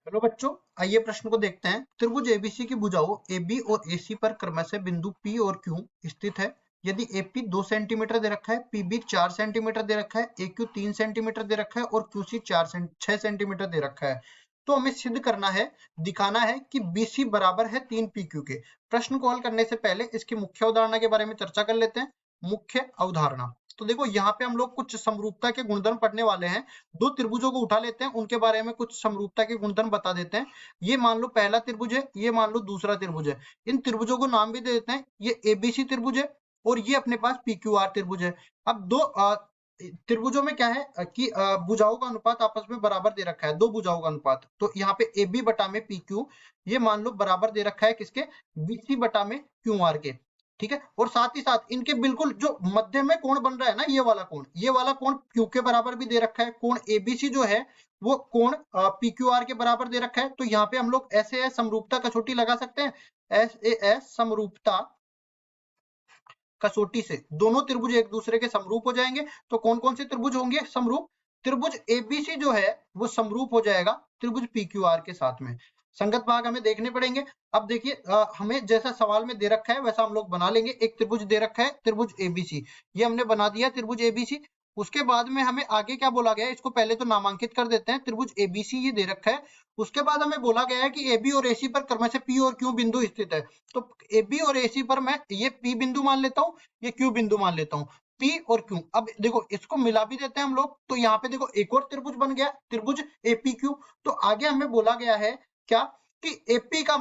Hello बच्चों, आइए प्रश्न को देखते हैं। त्रिभुज एबीसी की भुजाओं AB और AC पर क्रमशः बिंदु P और Q स्थित है। यदि AP 2 सेंटीमीटर दे रखा है, PB 4 सेंटीमीटर दे रखा है, AQ 3 सेंटीमीटर दे रखा है और QC 6 सेंटीमीटर दे रखा है, तो हमें सिद्ध करना है, दिखाना है कि BC बराबर है 3 PQ के। प्रश्न को हल करने से पहले इसकी मुख्य अवधारणा के बारे में चर्चा कर लेते हैं। मुख्य अवधारणा, तो देखो यहाँ पे हम लोग कुछ समरूपता के गुणधर्म पढ़ने वाले हैं। दो त्रिभुजों को उठा लेते हैं, उनके बारे में कुछ समरूपता के गुणधर्म बता देते हैं। ये मान लो पहला त्रिभुज है, ये मान लो दूसरा त्रिभुज है। इन त्रिभुजों को नाम भी दे देते हैं। ये एबीसी त्रिभुज है और ये अपने पास पीक्यूआर त्रिभुज है। अब दो त्रिभुजों में क्या है कि भुजाओं का अनुपात आपस में बराबर दे रखा है, दो भुजाओं का अनुपात। तो यहाँ पे ए बी बटा में पी क्यू, ये मान लो बराबर दे रखा है किसके, बीसी बटा में क्यू आर के। ठीक है, और साथ ही साथ इनके बिल्कुल जो मध्य में कोण बन रहा है ना, ये वाला कोण क्यू के बराबर भी दे रखा है। कोण एबीसी जो है वो कोण पी क्यू आर के बराबर दे रखा है। तो यहाँ पे हम लोग ऐसे समरूपता कसौटी लगा सकते हैं। एस समरूपता कसौटी से दोनों त्रिभुज एक दूसरे के समरूप हो जाएंगे। तो कौन कौन से त्रिभुज होंगे समरूप? त्रिभुज एबीसी जो है वो समरूप हो जाएगा त्रिभुज पीक्यूआर के साथ में। संगत भाग हमें देखने पड़ेंगे। अब देखिए हमें जैसा सवाल में दे रखा है वैसा हम लोग बना लेंगे। एक त्रिभुज दे रखा है त्रिभुज एबीसी, ये हमने बना दिया त्रिभुज एबीसी। उसके बाद में हमें आगे क्या बोला गया है, इसको पहले तो नामांकित कर देते हैं। त्रिभुज एबीसी ये दे रखा है। उसके बाद हमें बोला गया है कि एबी और एसी पर क्रमशः पी और क्यू बिंदु स्थित है। तो एबी और एसी पर मैं ये पी बिंदु मान लेता हूँ, ये क्यू बिंदु मान लेता हूँ। पी और क्यू, अब देखो इसको मिला भी देते हैं हम लोग। तो यहाँ पे देखो एक और त्रिभुज बन गया, त्रिभुज एपी क्यू। तो आगे हमें बोला गया है क्या कि एपी का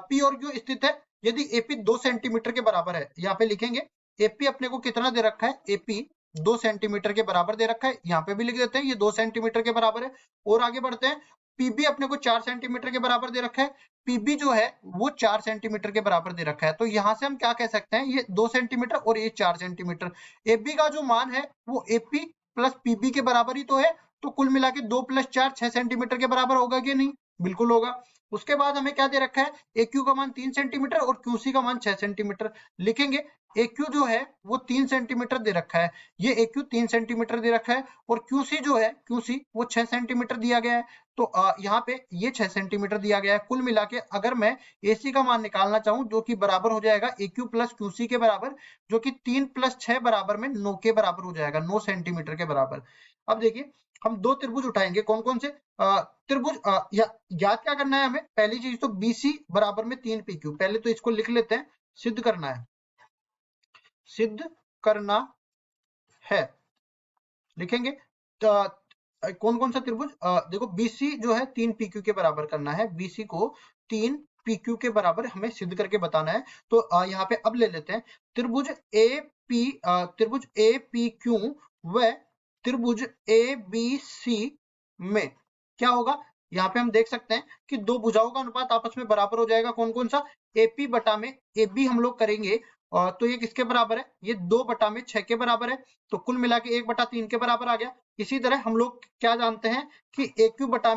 पी और क्यू स्थित है यदि एपी 2 सेंटीमीटर के बराबर है। यहाँ पे लिखेंगे एपी अपने को कितना दे रखा है, एपी 2 सेंटीमीटर के बराबर दे रखा है। यहाँ पे भी लिख देते हैं ये 2 सेंटीमीटर के बराबर है। और आगे बढ़ते हैं, पीबी अपने को 4 सेंटीमीटर के बराबर दे रखा है। पीबी जो है वो 4 सेंटीमीटर के बराबर दे रखा है। तो यहां से हम क्या कह सकते हैं, ये 2 सेंटीमीटर और ये 4 सेंटीमीटर। एबी का जो मान है वो एपी प्लस पीबी के बराबर ही तो है। तो कुल मिला के 2 + 4 6 सेंटीमीटर के बराबर होगा कि नहीं? बिल्कुल होगा। उसके बाद हमें क्या दे रखा है, एक्यू का मान 3 सेंटीमीटर और क्यूसी का मान 6 सेंटीमीटर। लिखेंगे एक्यू जो है वो 3 सेंटीमीटर दे रखा है, ये एक्यू 3 सेंटीमीटर दे रखा है। और क्यूसी जो है, क्यूसी वो 6 सेंटीमीटर दिया गया है। तो यहाँ पे ये 6 सेंटीमीटर दिया गया है। कुल मिला के अगर मैं एसी का मान निकालना चाहूं, जो कि बराबर हो जाएगा एक्यू प्लस क्यूसी के बराबर, जो कि 3 + 6 बराबर में 9 के बराबर हो जाएगा, 9 सेंटीमीटर के बराबर। अब देखिए हम दो त्रिभुज उठाएंगे, कौन कौन से त्रिभुज याद क्या करना है हमें? पहली चीज तो बीसी बराबर में 3 पीक्यू, पहले तो इसको लिख लेते हैं, सिद्ध करना है, सिद्ध करना है। लिखेंगे कौन कौन सा त्रिभुज, देखो बीसी जो है 3 पीक्यू के बराबर करना है। बीसी को 3 पीक्यू के बराबर हमें सिद्ध करके बताना है। तो यहाँ पे अब ले लेते हैं त्रिभुज त्रिभुज ए पी क्यू व त्रिभुज ए बी सी में क्या होगा। यहाँ पे हम देख सकते हैं कि दो भुजाओं का अनुपात आपस में बराबर हो जाएगा। कौन कौन सा? एपी बटा में एबी हम लोग करेंगे, तो ये किसके बराबर है, ये 2 बटा में 6 के बराबर है। तो कुल मिला के 1/3 के बराबर आ गया। इसी तरह हम लोग क्या जानते हैं कि AQ बटा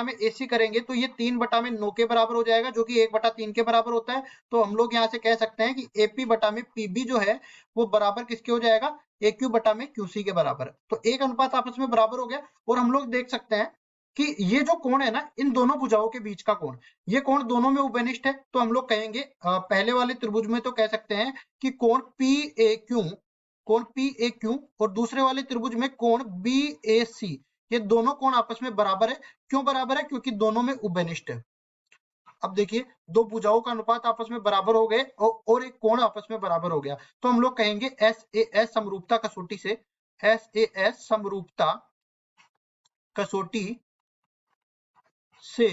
में AC करेंगे तो ये 3 बटा में 9 के बराबर हो जाएगा, जो कि 1/3 के बराबर होता है। तो हम लोग यहाँ से कह सकते हैं कि AP बटा में PB जो है वो बराबर किसके हो जाएगा, AQ बटा में QC के बराबर। तो एक अनुपात आपस में बराबर हो गया। और हम लोग देख सकते हैं कि ये जो कोण है ना, इन दोनों भुजाओं के बीच का कोण, ये कोण दोनों में उभयनिष्ठ है। तो हम लोग कहेंगे पहले वाले त्रिभुज में तो कह सकते हैं कि कोण पी ए क्यू और दूसरे वाले त्रिभुज में कोण बी ए सी, ये दोनों कोण आपस में बराबर है। क्यों बराबर है? क्योंकि दोनों में उभयनिष्ठ है। अब देखिए दो भुजाओं का अनुपात आपस में बराबर हो गए और एक कोण आपस में बराबर हो गया। तो हम लोग कहेंगे एस समरूपता कसौटी से, एस समरूपता कसौटी से,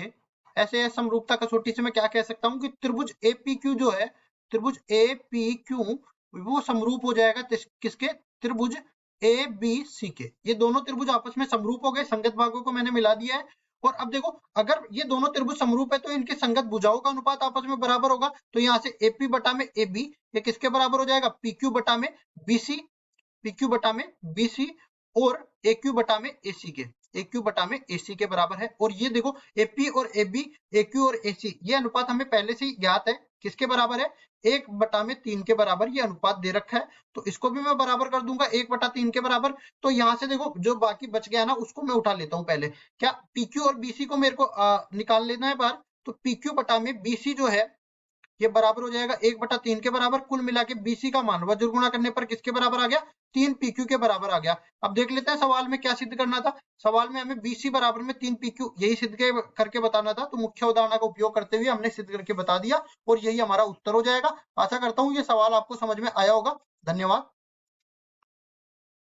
ऐसे समरूपता कसौटी से मैं क्या कह सकता हूं कि त्रिभुज एपीक्यू जो है, त्रिभुज एपीक्यू वो समरूप हो जाएगा किसके, त्रिभुज ए बी सी के। ये दोनों त्रिभुज आपस में समरूप हो गए, संगत भागों को मैंने मिला दिया है। और अब देखो अगर ये दोनों त्रिभुज समरूप है तो इनके संगत भुजाओं का अनुपात आपस में बराबर होगा। तो यहाँ से एपी बटा में एबी ये किसके बराबर हो जाएगा, पीक्यू बटा में बीसी, पीक्यू बटा में बीसी और एक्यू बटा में एसी के। AQ बटा में AC के बराबर है। और ये देखो AP और AB, AQ और AC ये अनुपात हमें पहले से ही ज्ञात है, किसके बराबर है, 1/3 के बराबर ये अनुपात दे रखा है। तो इसको भी मैं बराबर कर दूंगा 1/3 के बराबर। तो यहाँ से देखो जो बाकी बच गया ना उसको मैं उठा लेता हूँ पहले। क्या PQ और BC को मेरे को निकाल लेना है बाहर। तो PQ बटा में BC जो है ये बराबर हो जाएगा 1/3 के बराबर। कुल मिला के BC का मान वज्र गुणा करने पर किसके बराबर आ गया, 3 PQ के बराबर आ गया। अब देख लेते हैं सवाल में क्या सिद्ध करना था। सवाल में हमें BC बराबर में 3 PQ यही सिद्ध करके बताना था। तो मुख्य उदाहरण का उपयोग करते हुए हमने सिद्ध करके बता दिया और यही हमारा उत्तर हो जाएगा। आशा करता हूँ ये सवाल आपको समझ में आया होगा। धन्यवाद।